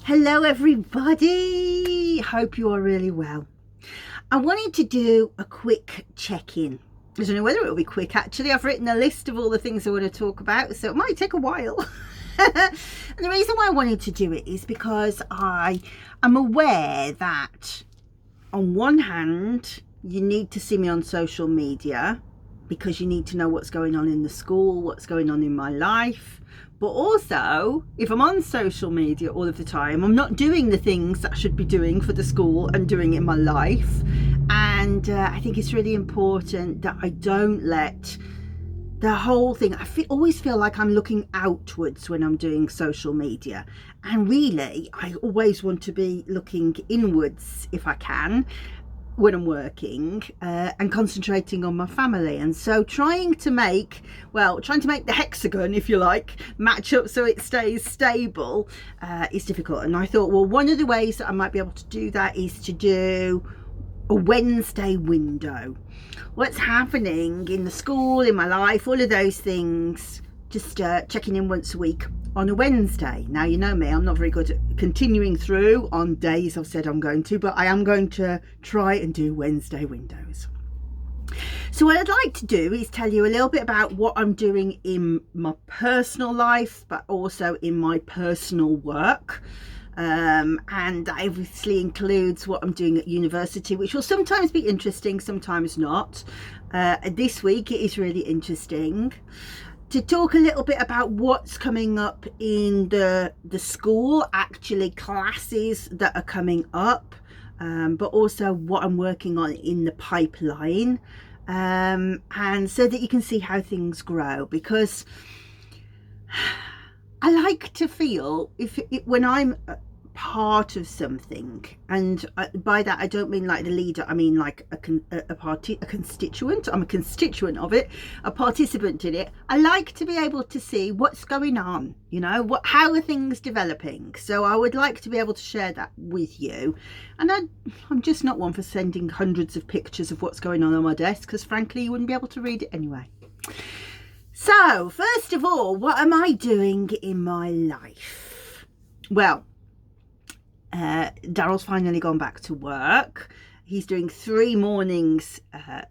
Hello everybody, hope you are really well. I wanted to do a quick check-in. I don't know whether it will be quick actually. I've written a list of all the things I want to talk about, so it might take a while. And the reason why I wanted to do it is because I am aware that on one hand you need to see me on social media because you need to know what's going on in the school, what's going on in my life. But also, if I'm on social media all of the time, I'm not doing the things that I should be doing for the school and doing in my life. And I think it's really important that I don't let the whole thing, always feel like I'm looking outwards when I'm doing social media. And really, I always want to be looking inwards if I can when I'm working and concentrating on my family. And so trying to make the hexagon, if you like, match up so it stays stable is difficult. And I thought, well, one of the ways that I might be able to do that is to do a Wednesday window. What's happening in the school, in my life, all of those things, just checking in once a week on a Wednesday. Now, you know me, I'm not very good at continuing through on days I've said I'm going to, but I am going to try and do Wednesday windows. So what I'd like to do is tell you a little bit about what I'm doing in my personal life, but also in my personal work. And that obviously includes what I'm doing at university, which will sometimes be interesting, sometimes not. This week it is really interesting to talk a little bit about what's coming up in the school, actually classes that are coming up, but also what I'm working on in the pipeline, and so that you can see how things grow, because I like to feel when I'm part of something, and by that I don't mean like the leader, I mean like a constituent. I'm a constituent of it, a participant in it. I like to be able to see what's going on, you know, how are things developing. So I would like to be able to share that with you. And I'm just not one for sending hundreds of pictures of what's going on my desk, because frankly you wouldn't be able to read it anyway. So first of all, what am I doing in my life? Well, Daryl's finally gone back to work. He's doing 3 mornings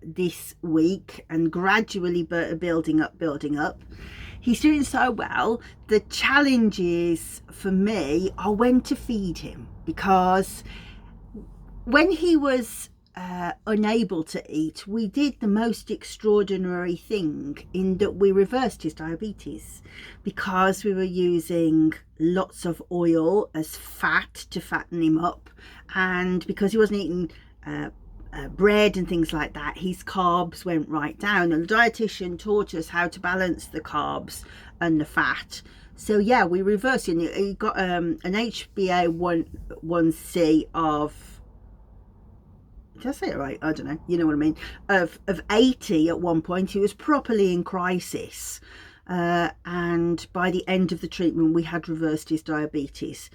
this week and gradually building up. He's doing so well. The challenges for me are when to feed him, because when he was unable to eat, we did the most extraordinary thing in that we reversed his diabetes, because we were using lots of oil as fat to fatten him up, and because he wasn't eating bread and things like that, his carbs went right down, and the dietitian taught us how to balance the carbs and the fat. So yeah, we reversed it. He got an HbA1c of, did I say it right? I don't know, you know what I mean, of 80 at one point. He was properly in crisis, and by the end of the treatment we had reversed his diabetes.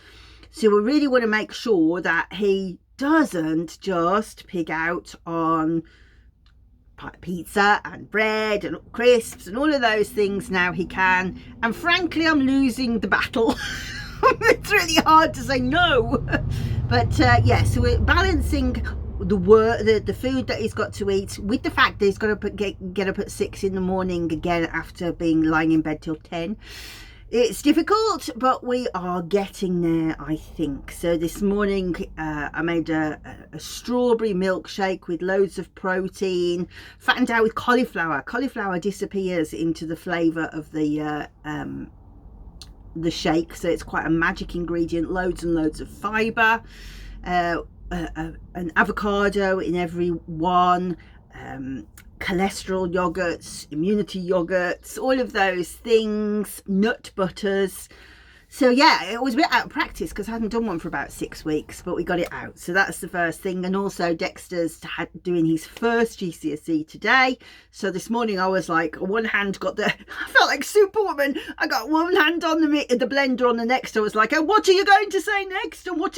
So we really want to make sure that he doesn't just pig out on pizza and bread and crisps and all of those things. Now he can, and frankly I'm losing the battle. It's really hard to say no, but yeah, so we're balancing the food that he's got to eat with the fact that he's got to get up at 6 in the morning again after being lying in bed till 10. It's difficult, but we are getting there, I think. So this morning I made a strawberry milkshake with loads of protein, fattened out with cauliflower. Cauliflower disappears into the flavour of the shake, so it's quite a magic ingredient. Loads and loads of fibre. An avocado in every one, cholesterol yogurts, immunity yogurts, all of those things, nut butters. So yeah, it was a bit out of practice because I hadn't done one for about 6 weeks, but we got it out. So that's the first thing. And also Dexter's doing his first GCSE today. So this morning I was like, on one hand I felt like Superwoman. I got one hand on the blender, on the next I was like, oh, what are you going to say next? And have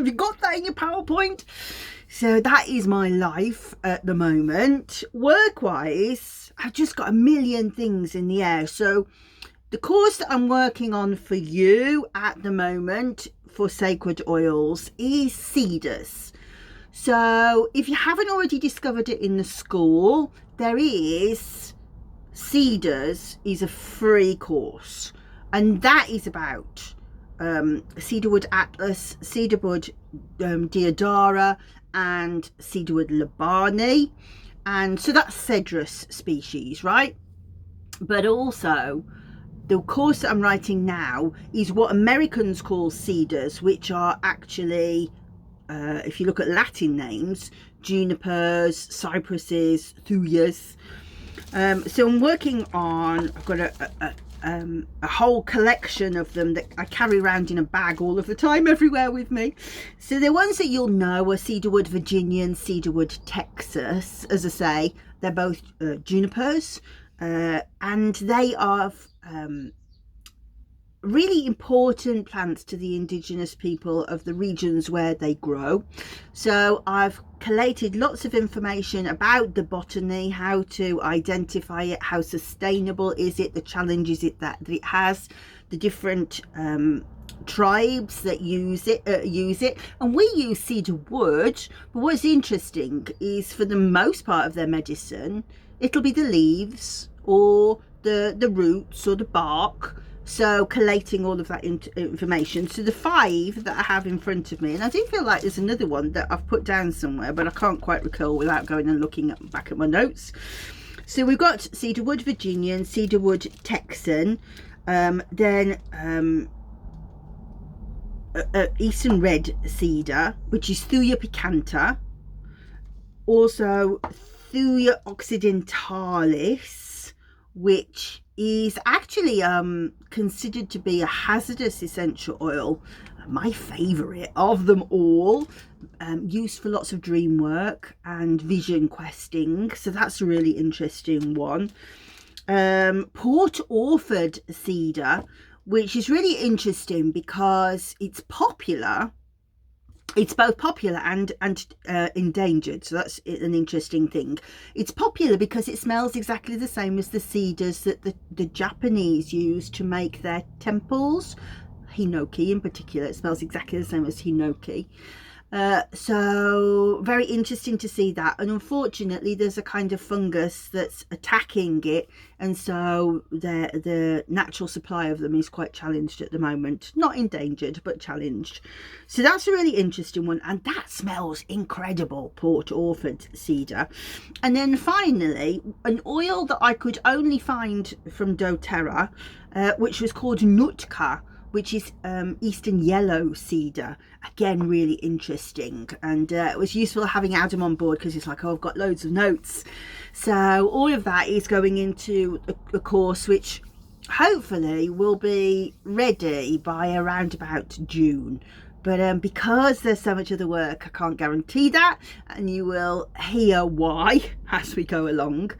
you got that in your PowerPoint? So that is my life at the moment. Work-wise, I've just got a million things in the air. So the course that I'm working on for you at the moment for sacred oils is Cedars. So if you haven't already discovered it in the school, there is Cedars is a free course, and that is about Cedarwood Atlas, Cedarwood Deodara, and Cedarwood Labani. And so that's Cedrus species, right? But also the course that I'm writing now is what Americans call Cedars, which are actually, if you look at Latin names, junipers, cypresses, thuyas. So I'm working on, I've got a whole collection of them that I carry around in a bag all of the time, everywhere with me. So the ones that you'll know are Cedarwood Virginian, Cedarwood Texas. As I say, they're both junipers, and they are really important plants to the indigenous people of the regions where they grow. So I've collated lots of information about the botany, how to identify it, how sustainable is it, the challenges that it has, the different tribes that use it, and we use cedar wood. But what's interesting is, for the most part of their medicine, it'll be the leaves or the roots or the bark. So collating all of that information. So the 5 that I have in front of me, and I do feel like there's another one that I've put down somewhere, but I can't quite recall without going and looking back at my notes. So we've got Cedarwood Virginian, Cedarwood Texan, then Eastern Red Cedar, which is Thuya picanta, also Thuya occidentalis, which is actually considered to be a hazardous essential oil, my favorite of them all, used for lots of dream work and vision questing. So that's a really interesting one. Port Orford cedar, which is really interesting because it's popular. It's both popular and endangered, so that's an interesting thing. It's popular because it smells exactly the same as the cedars that the Japanese use to make their temples, hinoki in particular. It smells exactly the same as hinoki. So very interesting to see that, and unfortunately there's a kind of fungus that's attacking it, and so the natural supply of them is quite challenged at the moment. Not endangered, but challenged. So that's a really interesting one, and that smells incredible, Port Orford cedar. And then finally, an oil that I could only find from doTERRA, which was called Nutka, which is Eastern Yellow Cedar. Again, really interesting, and it was useful having Adam on board because it's like, oh, I've got loads of notes. So all of that is going into a course which hopefully will be ready by around about June. But because there's so much other work, I can't guarantee that, and you will hear why as we go along.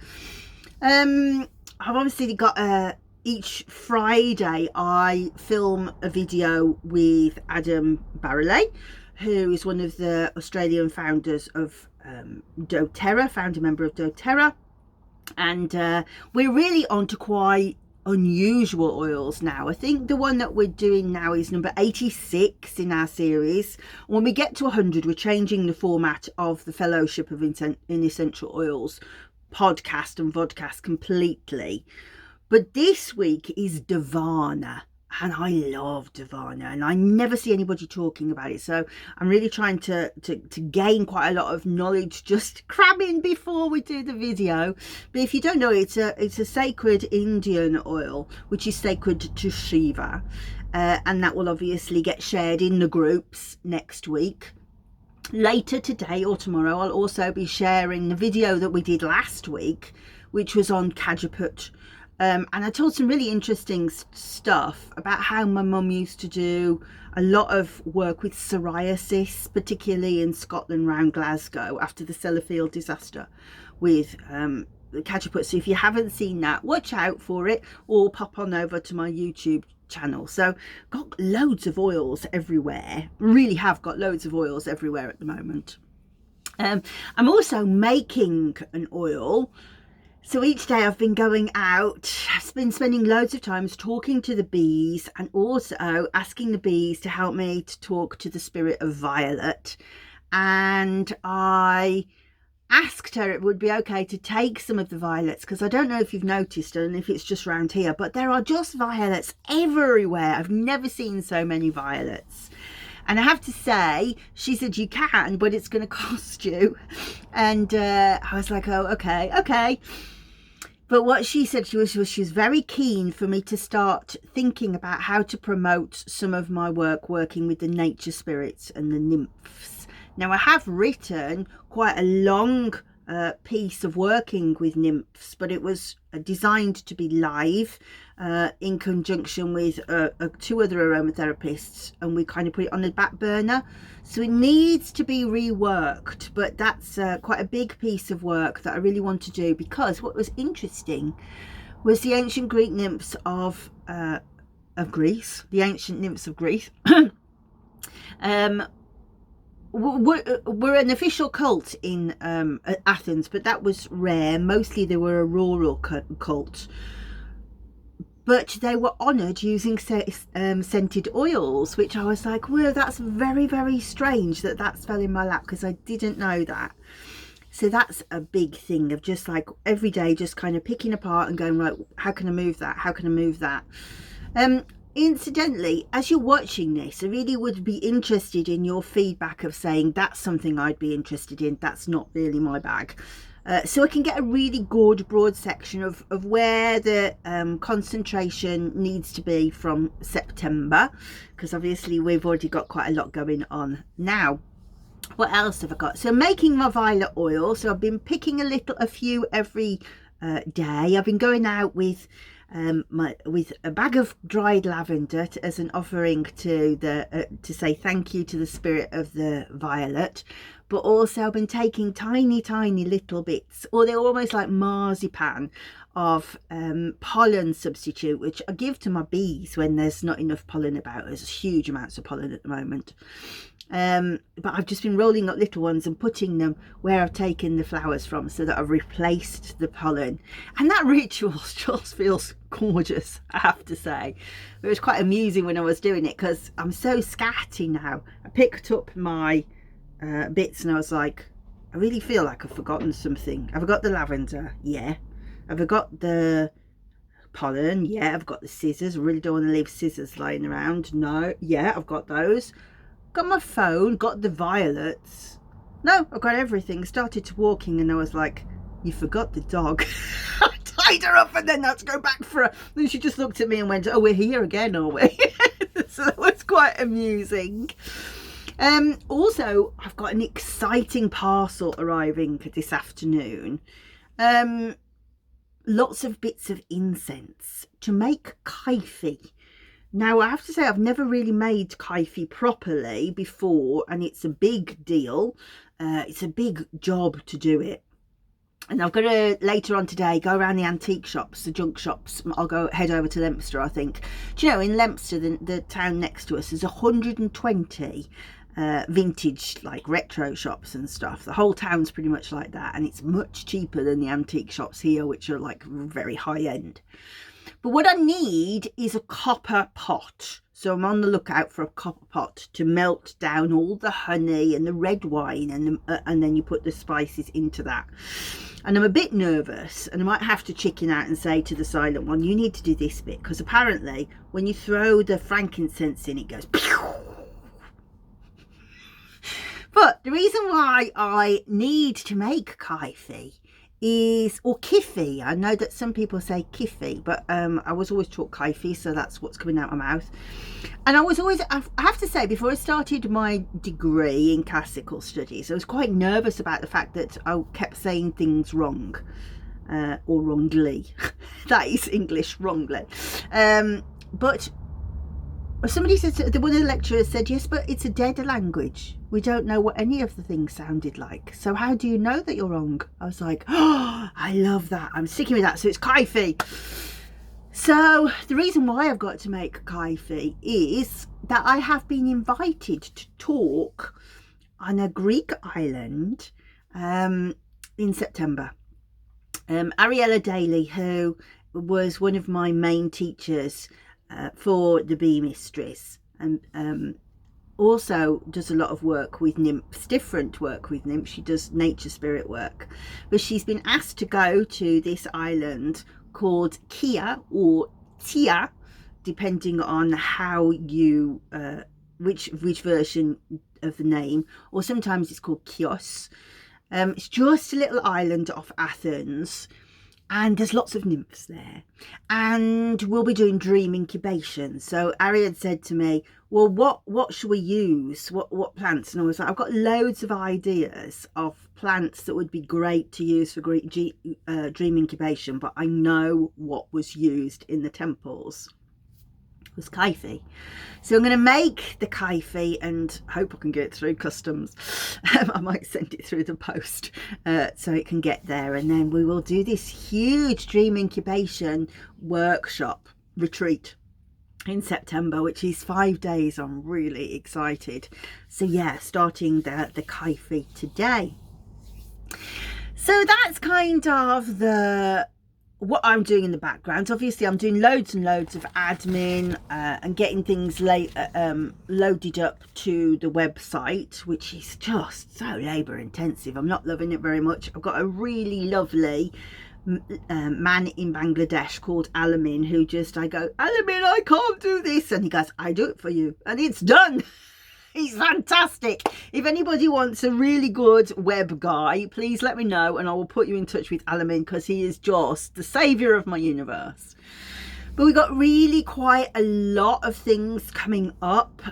I've obviously got each Friday I film a video with Adam Barrelay, who is one of the Australian founders of doTERRA, founder member of doTERRA, and we're really on to quite unusual oils now. I think the one that we're doing now is number 86 in our series. When we get to 100, we're changing the format of the Fellowship of in Essential Oils podcast and vodcast completely. But this week is Davana, and I love Davana, and I never see anybody talking about it. So I'm really trying to gain quite a lot of knowledge, just cramming before we do the video. But if you don't know, it's a sacred Indian oil, which is sacred to Shiva, and that will obviously get shared in the groups next week. Later today or tomorrow, I'll also be sharing the video that we did last week, which was on Cajaput. And I told some really interesting stuff about how my mum used to do a lot of work with psoriasis, particularly in Scotland around Glasgow after the Sellafield disaster with the Cajaput. So if you haven't seen that, watch out for it, or pop on over to my YouTube channel. So got loads of oils everywhere, really have got loads of oils everywhere at the moment. I'm also making an oil So each day I've been going out, I've been spending loads of time talking to the bees and also asking the bees to help me to talk to the spirit of Violet. And I asked her if it would be okay to take some of the violets, because I don't know if you've noticed and if it's just around here, but there are just violets everywhere. I've never seen so many violets. And I have to say, she said you can, but it's going to cost you. And I was like, oh, okay. But what she said, she was very keen for me to start thinking about how to promote some of my work working with the nature spirits and the nymphs. Now, I have written quite a long piece of working with nymphs, but it was designed to be live in conjunction with 2 other aromatherapists, and we kind of put it on the back burner. So it needs to be reworked, but that's quite a big piece of work that I really want to do, because what was interesting was the ancient Greek nymphs of Greece, the ancient nymphs of Greece, were an official cult in Athens, but that was rare. Mostly they were a rural cult, but they were honoured using scented oils, which I was like, well, that's very, very strange that fell in my lap, because I didn't know that. So that's a big thing of just like every day just kind of picking apart and going, right, how can I move that, how can I move that? Incidentally, as you're watching this, I really would be interested in your feedback of saying that's something I'd be interested in, that's not really my bag. So I can get a really good broad section of where the concentration needs to be from September, because obviously we've already got quite a lot going on now. What else have I got? So making my violet oil. So I've been picking a few every day. I've been going out with with a bag of dried lavender as an offering to to say thank you to the spirit of the violet. But also I've been taking tiny little bits, or they're almost like marzipan, of pollen substitute, which I give to my bees when there's not enough pollen about. There's huge amounts of pollen at the moment. But I've just been rolling up little ones and putting them where I've taken the flowers from, so that I've replaced the pollen. And that ritual just feels gorgeous, I have to say. It was quite amusing when I was doing it, because I'm so scatty now. I picked up my bits and I was like, I really feel like I've forgotten something. Have I got the lavender? Yeah. Have I got the pollen? Yeah. I've got the scissors. I really don't want to leave scissors lying around. No. Yeah, I've got those. Got my phone, got the violets. No, I've got everything. Started to walking and I was like, you forgot the dog. I tied her up and then had to go back for her. Then she just looked at me and went, oh, we're here again, are we? So that was quite amusing. Also, I've got an exciting parcel arriving this afternoon. Lots of bits of incense to make kaifi. Now, I have to say, I've never really made kaifi properly before, and it's a big deal. It's a big job to do it. And I've got to, later on today, go around the antique shops, the junk shops. I'll head over to Leominster, I think. Do you know, in Leominster, the town next to us, there's 120 vintage, like retro shops and stuff. The whole town's pretty much like that, and it's much cheaper than the antique shops here, which are like very high end. But what I need is a copper pot. So I'm on the lookout for a copper pot to melt down all the honey and the red wine, and then you put the spices into that. And I'm a bit nervous, and I might have to chicken out and say to the silent one, you need to do this bit, because apparently when you throw the frankincense in, it goes pew. But the reason why I need to make kaifi is, or kifi, I know that some people say kifi, but I was always taught kaifi, so that's what's coming out of my mouth. And I have to say, before I started my degree in classical studies, I was quite nervous about the fact that I kept saying things wrong, or wrongly. That is English, wrongly. But somebody said, one of the lecturers said, yes, but it's a dead language. We don't know what any of the things sounded like. So how do you know that you're wrong? I was like, oh, I love that. I'm sticking with that. So it's kaifi. So the reason why I've got to make kaifi is that I have been invited to talk on a Greek island in September. Ariella Daly, who was one of my main teachers for the Bee Mysteries, and also does a lot of work with nymphs, different work with nymphs. She does nature spirit work, but she's been asked to go to this island called Kia or Tia, depending on how you which version of the name, or sometimes it's called Chios. It's just a little island off Athens, and there's lots of nymphs there, and we'll be doing dream incubation. So Ari had said to me, well, what should we use, what plants? And I was like, I've got loads of ideas of plants that would be great to use for dream incubation, but I know what was used in the temples was kaifi. So I'm going to make the kaifi and hope I can get it through customs. I might send it through the post so it can get there, and then we will do this huge dream incubation workshop retreat in September, which is 5 days. I'm really excited. So yeah, starting the kaifi today. So that's kind of what I'm doing in the background. Obviously I'm doing loads and loads of admin and getting things loaded up to the website, which is just so labor intensive. I'm not loving it very much. I've got a really lovely man in Bangladesh called Alamin, who I go, Alamin, I can't do this, and he goes, I do it for you, and it's done. He's fantastic. If anybody wants a really good web guy, please let me know and I will put you in touch with Alamin, because he is just the saviour of my universe. But we got really quite a lot of things coming up.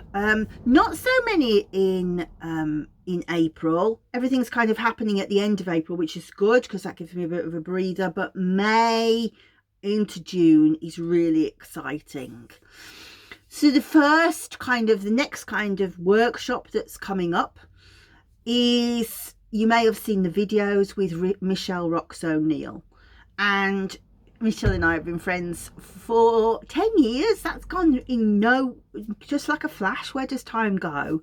Not so many in April. Everything's kind of happening at the end of April, which is good because that gives me a bit of a breather. But May into June is really exciting. So the next kind of workshop that's coming up is, you may have seen the videos with Michelle Roques O'Neill, and Michelle and I have been friends for 10 years. That's gone in just like a flash. Where does time go?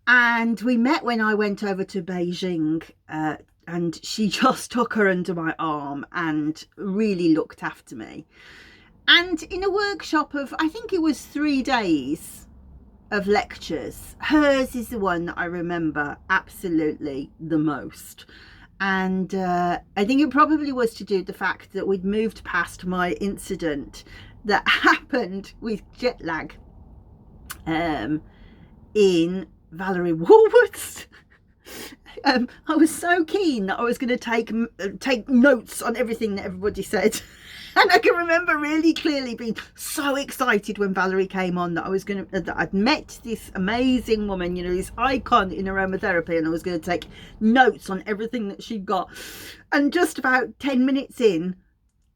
And we met when I went over to Beijing, and she just took her under my arm and really looked after me. And in a workshop of, I think it was 3 days of lectures, hers is the one that I remember absolutely the most. And I think it probably was to do with the fact that we'd moved past my incident that happened with jet lag in Valerie Warwood's. I was so keen that I was going to take notes on everything that everybody said. And I can remember really clearly being so excited when Valerie came on that that I'd met this amazing woman, this icon in aromatherapy, and I was going to take notes on everything that she'd got. And just about 10 minutes in,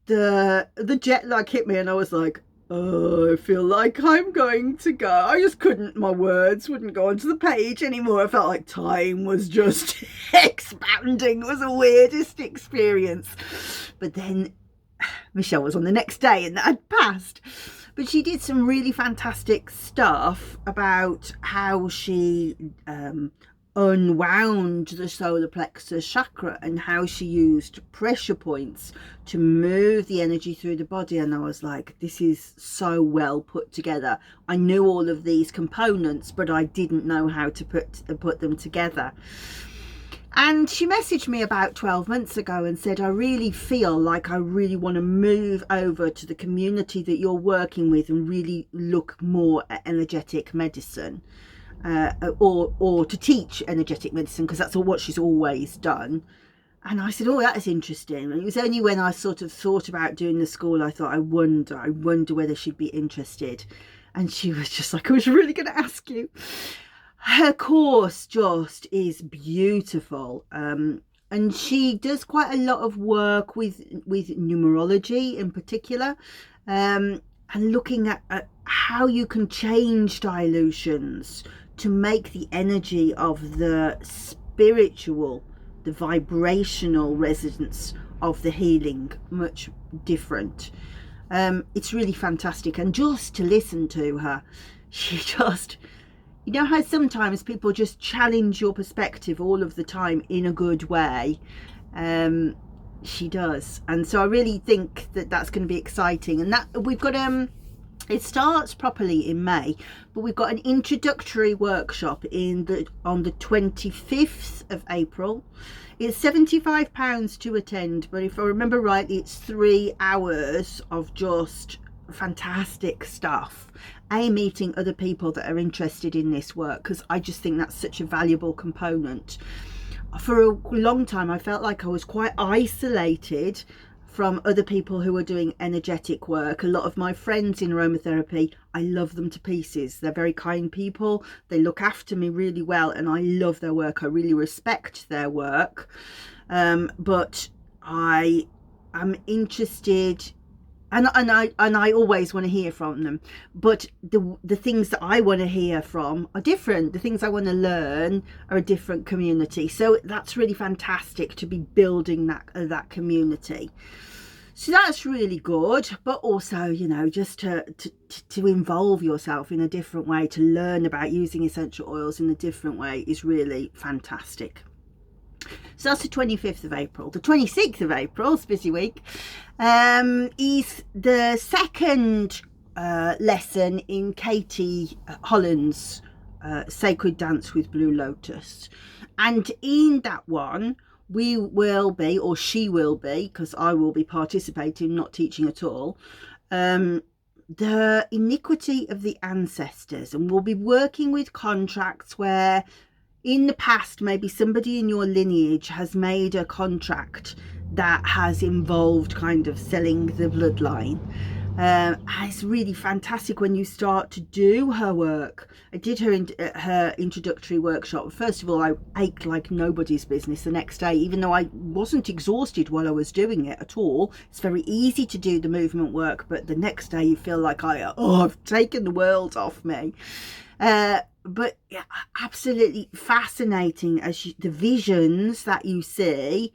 the jet lag hit me, and I was like, oh, I feel like I'm going to go. I just couldn't, my words wouldn't go onto the page anymore. I felt like time was just expanding. It was the weirdest experience. But then Michelle was on the next day and that had passed. But she did some really fantastic stuff about how she unwound the solar plexus chakra and how she used pressure points to move the energy through the body. And I was like, this is so well put together. I knew all of these components, but I didn't know how to put them together. And she messaged me about 12 months ago and said, I really feel like I really want to move over to the community that you're working with and really look more at energetic medicine, or to teach energetic medicine, because that's what she's always done. And I said, oh, that is interesting. And it was only when I sort of thought about doing the school, I thought, I wonder whether she'd be interested. And she was just like, I was really going to ask you. Her course just is beautiful, and she does quite a lot of work with numerology in particular, and looking at how you can change dilutions to make the energy of the spiritual, the vibrational resonance of the healing much different. It's really fantastic, and just to listen to her, she just... You know how sometimes people just challenge your perspective all of the time in a good way? She does. And so I really think that that's going to be exciting. And that we've got it starts properly in May, but we've got an introductory workshop on the 25th of April. It's £75 to attend, but if I remember rightly, it's 3 hours of just fantastic stuff. Meeting other people that are interested in this work, because I just think that's such a valuable component. For a long time I felt like I was quite isolated from other people who are doing energetic work. A lot of my friends in aromatherapy, I love them to pieces. They're very kind people. They look after me really well, and I love their work. I really respect their work. But I am interested, and I always want to hear from them. But the things that I want to hear from are different. The things I want to learn are a different community. So that's really fantastic to be building that community. So that's really good. But also, you know, just to involve yourself in a different way, to learn about using essential oils in a different way is really fantastic. So that's the 25th of April. The 26th of April, it's a busy week, is the second lesson in Katie Holland's Sacred Dance with Blue Lotus. And in that one, we will be, or she will be, because I will be participating, not teaching at all, the iniquity of the ancestors. And we'll be working with contracts where in the past, maybe somebody in your lineage has made a contract that has involved kind of selling the bloodline. It's really fantastic when you start to do her work. I did her introductory workshop. First of all, I ached like nobody's business the next day, even though I wasn't exhausted while I was doing it at all. It's very easy to do the movement work, but the next day you feel like I've taken the world off me. But yeah, absolutely fascinating the visions that you see.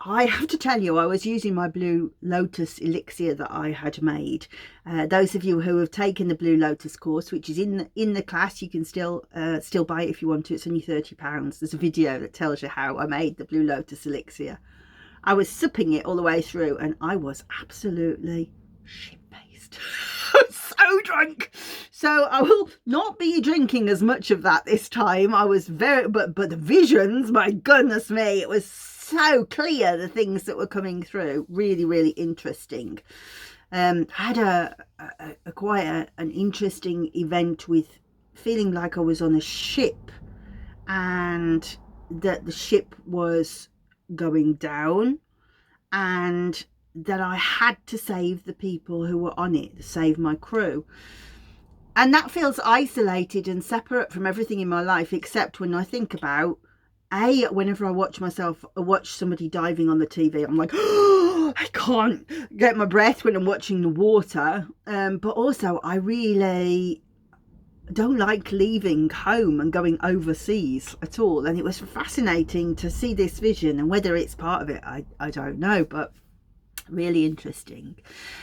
I have to tell you, I was using my Blue Lotus elixir that I had made. Those of you who have taken the Blue Lotus course, which is in the class, you can still buy it if you want to. It's only £30. There's a video that tells you how I made the Blue Lotus elixir. I was sipping it all the way through, and I was absolutely shit-faced. I was so drunk. So I will not be drinking as much of that this time. I was but the visions, my goodness me, it was so clear, the things that were coming through. Really, really interesting. I had quite an interesting event with feeling like I was on a ship, and that the ship was going down, and that I had to save the people who were on it, save my crew. And that feels isolated and separate from everything in my life, except when I think about, whenever I watch somebody diving on the TV, I'm like, oh, I can't get my breath when I'm watching the water. But also, I really don't like leaving home and going overseas at all. And it was fascinating to see this vision, and whether it's part of it, I don't know, but really interesting.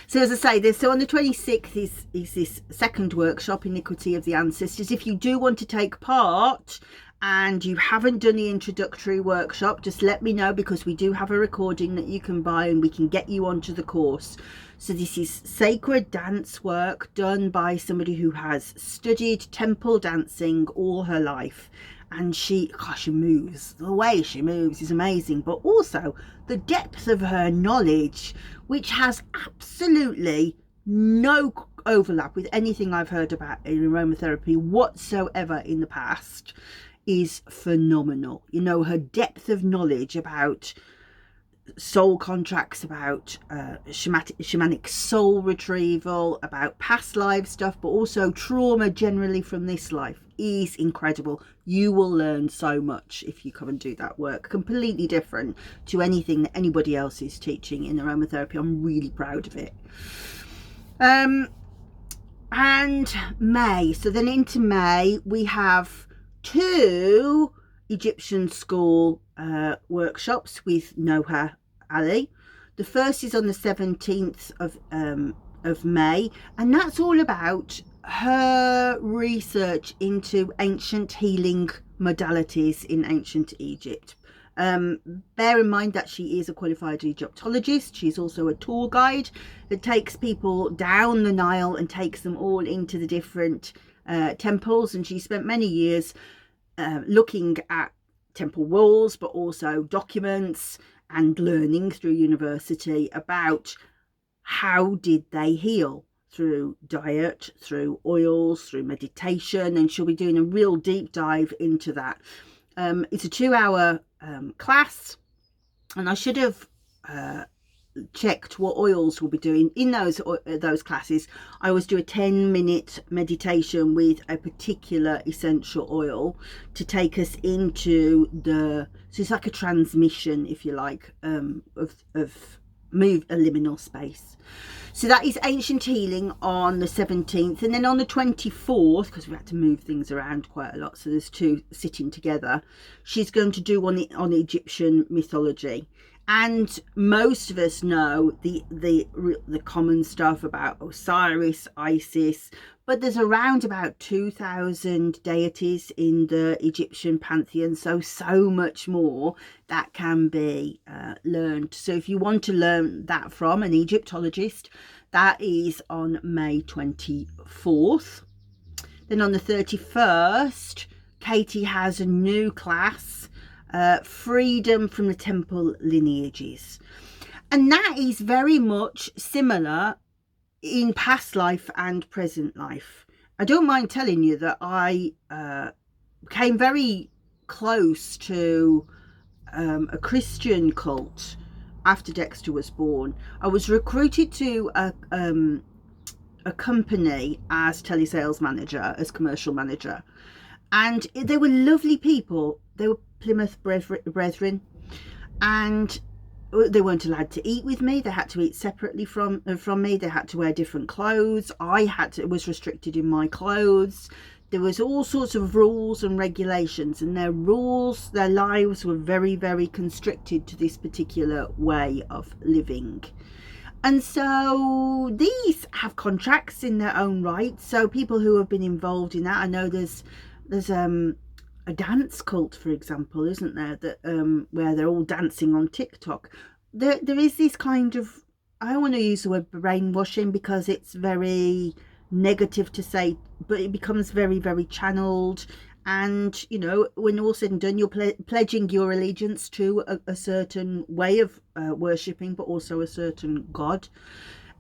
So as I say, so on the 26th is this second workshop, Iniquity of the Ancestors. If you do want to take part and you haven't done the introductory workshop, just let me know, because we do have a recording that you can buy and we can get you onto the course. So this is sacred dance work done by somebody who has studied temple dancing all her life. And she moves. The way she moves is amazing, but also the depth of her knowledge, which has absolutely no overlap with anything I've heard about in aromatherapy whatsoever in the past, is phenomenal. You know, her depth of knowledge about soul contracts, about shamanic soul retrieval, about past life stuff, but also trauma generally from this life, is incredible. You will learn so much if you come and do that work. Completely different to anything that anybody else is teaching in aromatherapy. I'm really proud of it. And May, so then into May we have 2 Egyptian school workshops with Noha Ali. The first is on the 17th of May, and that's all about her research into ancient healing modalities in ancient Egypt, Bear in mind that she is a qualified Egyptologist. She's also a tour guide that takes people down the Nile and takes them all into the different temples, and she spent many years looking at temple walls, but also documents and learning through university about how did they heal, through diet, through oils, through meditation, and she'll be doing a real deep dive into that. It's a 2-hour class, and I should have checked what oils we'll be doing in those classes. I always do a 10-minute meditation with a particular essential oil to take us into so it's like a transmission, if you like, of move a liminal space. So that is Ancient Healing on the 17th, and then on the 24th, because we had to move things around quite a lot, so there's two sitting together, she's going to do on Egyptian mythology. And most of us know the common stuff about Osiris, Isis, but there's around about 2,000 deities in the Egyptian pantheon, so much more that can be learned. So if you want to learn that from an Egyptologist, that is on May 24th. Then on the 31st, Katie has a new class, Freedom from the Temple Lineages, and that is very much similar in past life and present life. I don't mind telling you that I came very close to a Christian cult after Dexter was born. I was recruited to a company as telesales manager, as commercial manager, and they were lovely people. They were Plymouth Brethren, and they weren't allowed to eat with me. They had to eat separately from me. They had to wear different clothes. Was restricted in my clothes. There was all sorts of rules and regulations, and their lives were very, very constricted to this particular way of living. And so these have contracts in their own right. So people who have been involved in that, I know there's a dance cult, for example, isn't there, that where they're all dancing on TikTok. There is this kind of, I don't want to use the word brainwashing because it's very negative to say, but it becomes very, very channeled. And, you know, when all said and done, you're pledging your allegiance to a certain way of worshipping, but also a certain god.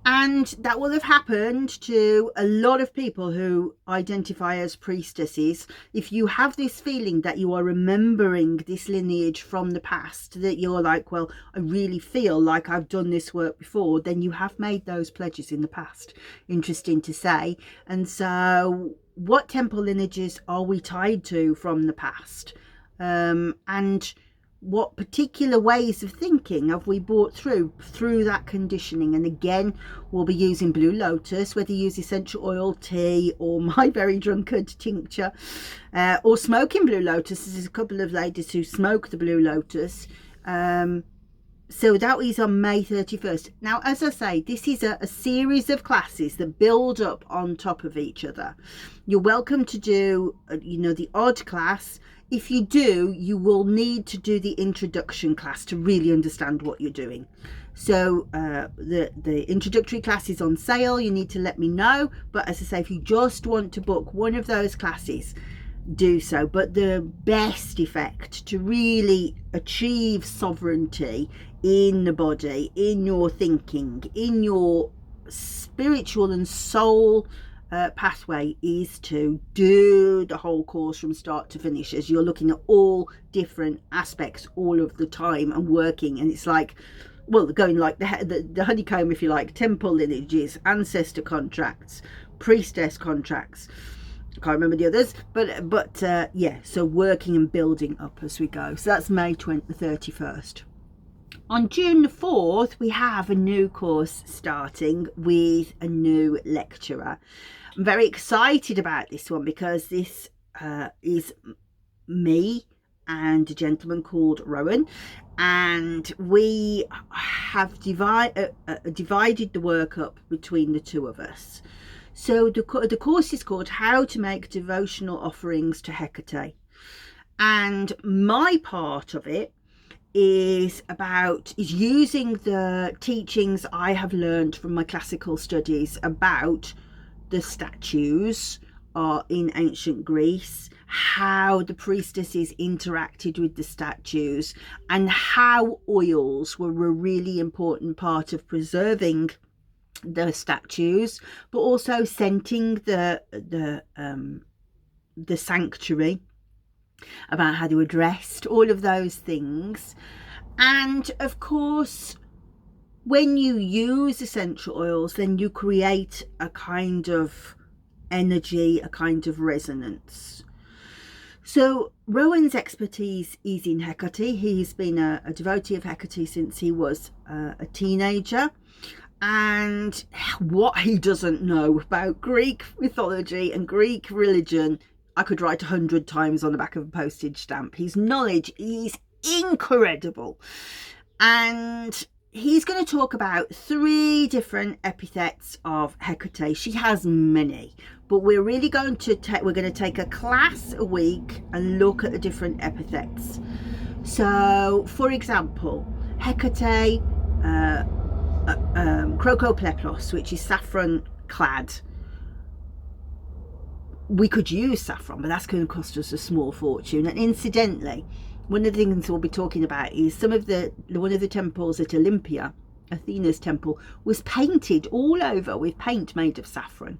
And that will have happened to a lot of people who identify as priestesses. If you have this feeling that you are remembering this lineage from the past, that you're like, well, I really feel like I've done this work before, then you have made those pledges in the past. Interesting to say. And so what temple lineages are we tied to from the past? And what particular ways of thinking have we brought through that conditioning? And again, we'll be using Blue Lotus, whether you use essential oil, tea, or my very drunkard tincture, or smoking Blue Lotus. There's a couple of ladies who smoke the Blue Lotus. So that is on May 31st. Now, as I say, this is a series of classes that build up on top of each other. You're welcome to do, the odd class. If you do, you will need to do the introduction class to really understand what you're doing. So the introductory class is on sale. You need to let me know. But as I say, if you just want to book one of those classes, do so. But the best effect to really achieve sovereignty in the body, in your thinking, in your spiritual and soul pathway is to do the whole course from start to finish, as you're looking at all different aspects all of the time and working. And it's like, well, going like the honeycomb, if you like, temple lineages, ancestor contracts, priestess contracts. I can't remember the others, but yeah, so working and building up as we go. So that's May 31st. On June the 4th, we have a new course starting with a new lecturer. I'm very excited about this one because this is me and a gentleman called Rowan, and we have divided the work up between the two of us. So the course is called How to Make Devotional Offerings to Hecate, and my part of it is using the teachings I have learned from my classical studies about the statues in ancient Greece, how the priestesses interacted with the statues, and how oils were a really important part of preserving the statues, but also scenting the sanctuary, about how they were dressed, all of those things. And of course, when you use essential oils, then you create a kind of energy, a kind of resonance. So Rowan's expertise is in Hecate. He's been a devotee of Hecate since he was a teenager. And what he doesn't know about Greek mythology and Greek religion, I could write 100 times on the back of a postage stamp. His knowledge is incredible. And he's going to talk about 3 different epithets of Hecate. She has many, but we're really going to take a class a week and look at the different epithets. So, for example, Hecate, crocopleplos, which is saffron clad. We could use saffron, but that's going to cost us a small fortune. And incidentally, one of the things we'll be talking about is one of the temples at Olympia, Athena's temple, was painted all over with paint made of saffron.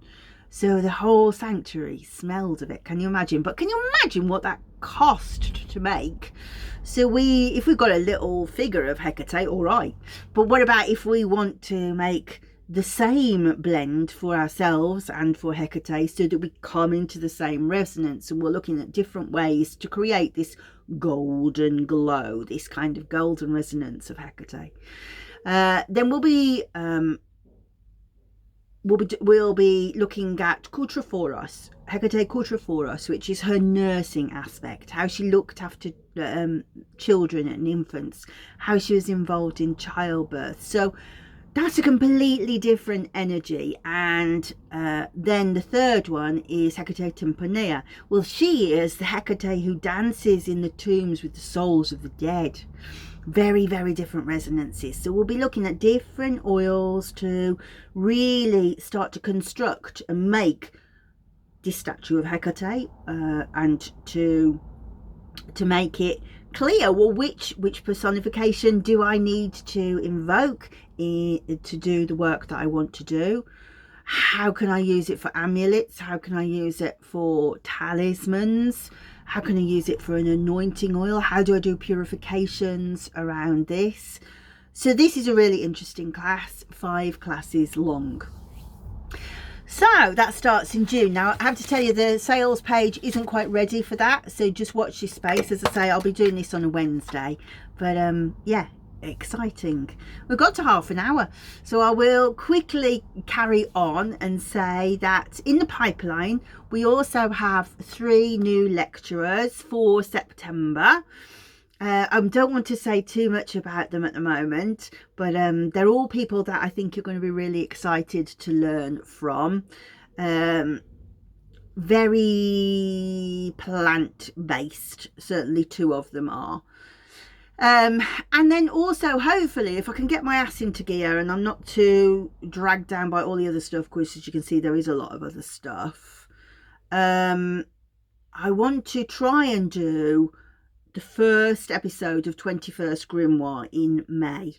So the whole sanctuary smelled of it. Can you imagine? But can you imagine what that cost to make? So if we've got a little figure of Hecate, all right. But what about if we want to make the same blend for ourselves and for Hecate, so that we come into the same resonance? And we're looking at different ways to create this golden glow, this kind of golden resonance of Hecate. Then we'll be looking at Koutrophoros, Hecate Koutrophoros, which is her nursing aspect, how she looked after children and infants, how she was involved in childbirth. So that's a completely different energy. And then the third one is Hecate Tympanea. Well, she is the Hecate who dances in the tombs with the souls of the dead. Very, very different resonances. So we'll be looking at different oils to really start to construct and make this statue of Hecate, and to make it clear, well, which personification do I need to invoke to do the work that I want to do? How can I use it for amulets? How can I use it for talismans? How can I use it for an anointing oil? How do I do purifications around this? So this is a really interesting class, 5 classes long. So that starts in June. Now I have to tell you, the sales page isn't quite ready for that, so just watch this space. As I say, I'll be doing this on a Wednesday, but yeah, exciting. We've got to half an hour, so I will quickly carry on and say that in the pipeline we also have 3 new lecturers for September. I don't want to say too much about them at the moment, but they're all people that I think you're going to be really excited to learn from. Very plant-based, certainly 2 of them are. And then also, hopefully, if I can get my ass into gear and I'm not too dragged down by all the other stuff, because as you can see, there is a lot of other stuff. I want to try and do the first episode of 21st Grimoire in May.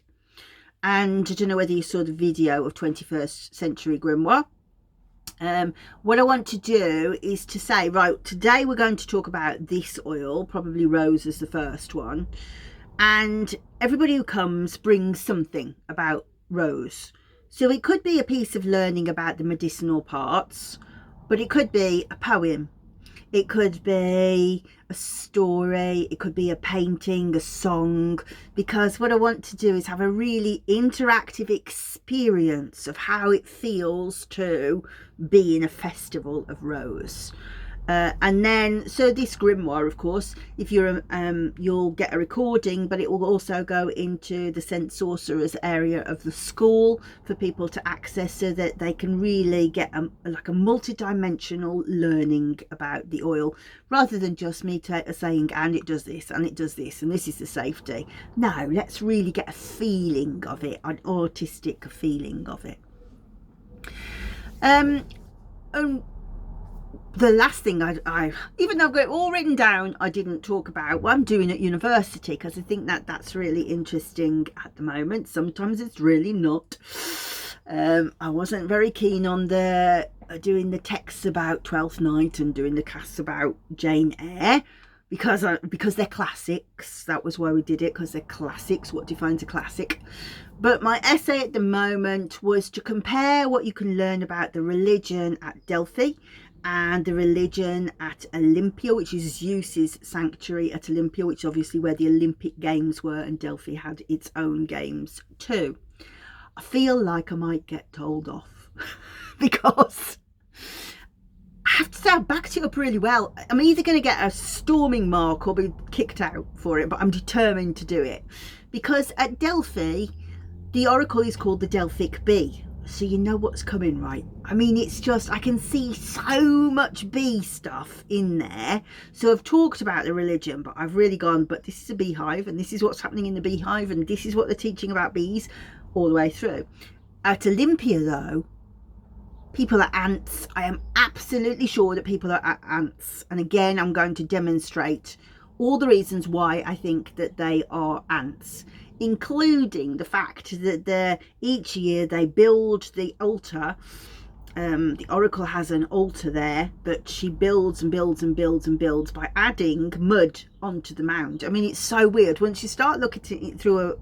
And I don't know whether you saw the video of 21st Century Grimoire. What I want to do is to say, right, today we're going to talk about this oil, probably rose as the first one. And everybody who comes brings something about rose. So it could be a piece of learning about the medicinal parts, but it could be a poem. It could be a story, it could be a painting, a song, because what I want to do is have a really interactive experience of how it feels to be in a festival of rose. And then, so this grimoire, of course, if you're you'll get a recording, but it will also go into the scent sorcerers area of the school for people to access, so that they can really get like a multi-dimensional learning about the oil, rather than just me saying, and it does this and it does this and this is the safety. No, let's really get a feeling of it, an artistic feeling of it. And the last thing I even though I've got it all written down, I didn't talk about what I'm doing at university, because I think that that's really interesting at the moment. Sometimes it's really not. I wasn't very keen on the doing the texts about Twelfth Night and doing the casts about Jane Eyre, because they're classics. That was why we did it, because they're classics. What defines a classic? But my essay at the moment was to compare what you can learn about the religion at Delphi and the religion at Olympia, which is Zeus's sanctuary at Olympia, which is obviously where the Olympic Games were, and Delphi had its own games too. I feel like I might get told off because I have to say I backed it up really well. I'm either going to get a storming mark or be kicked out for it, but I'm determined to do it, because at Delphi the oracle is called the Delphic Bee. So you know what's coming, right? I mean, it's just, I can see so much bee stuff in there. So I've talked about the religion, but I've really gone, but this is a beehive, and this is what's happening in the beehive, and this is what they're teaching about bees all the way through. At Olympia, though, people are ants. I am absolutely sure that people are ants. And again, I'm going to demonstrate all the reasons why I think that they are ants, including the fact that each year they build the altar. The oracle has an altar there, but she builds and builds and builds and builds by adding mud onto the mound. I mean, it's so weird. Once you start looking at it through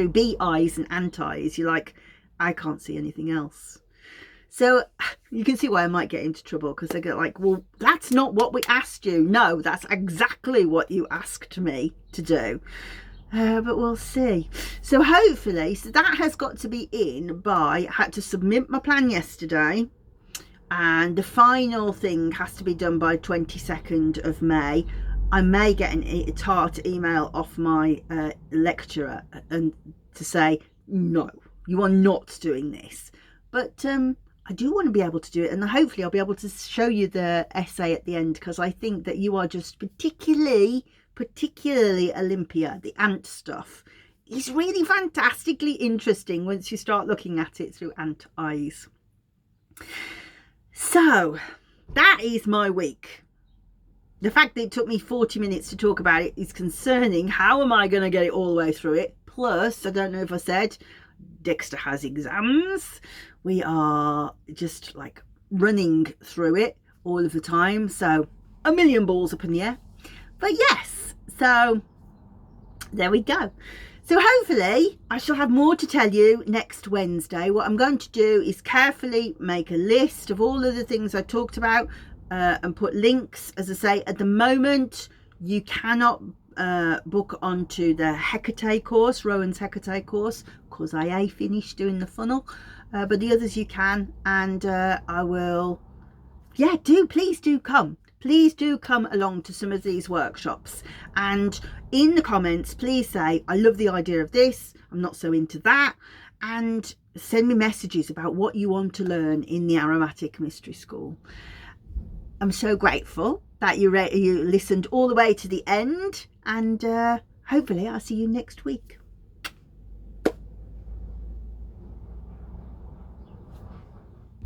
bee eyes and ant eyes, you're like, I can't see anything else. So you can see why I might get into trouble, because they get like, well, that's not what we asked you. No, that's exactly what you asked me to do. But we'll see. So hopefully, so that has got to be in by, I had to submit my plan yesterday, and the final thing has to be done by 22nd of May. I may get a tart email off my lecturer and to say, no, you are not doing this. But I do want to be able to do it, and hopefully I'll be able to show you the essay at the end, because I think that you are just particularly Olympia, the ant stuff is really fantastically interesting once you start looking at it through ant eyes. So that is my week. The fact that it took me 40 minutes to talk about it is concerning. How am I going to get it all the way through it? Plus, I don't know if I said, Dexter has exams. We are just like running through it all of the time, so a million balls up in the air. But yes, so there we go. So hopefully I shall have more to tell you next Wednesday. What I'm going to do is carefully make a list of all of the things I talked about and put links. As I say, at the moment you cannot book onto the Hecate course, Rowan's Hecate course, because I finished doing the funnel, but the others you can. And I will, yeah, please do come. Please do come along to some of these workshops, and in the comments please say, I love the idea of this, I'm not so into that, and send me messages about what you want to learn in the Aromatic Mystery School. I'm so grateful that you listened all the way to the end, and hopefully I'll see you next week.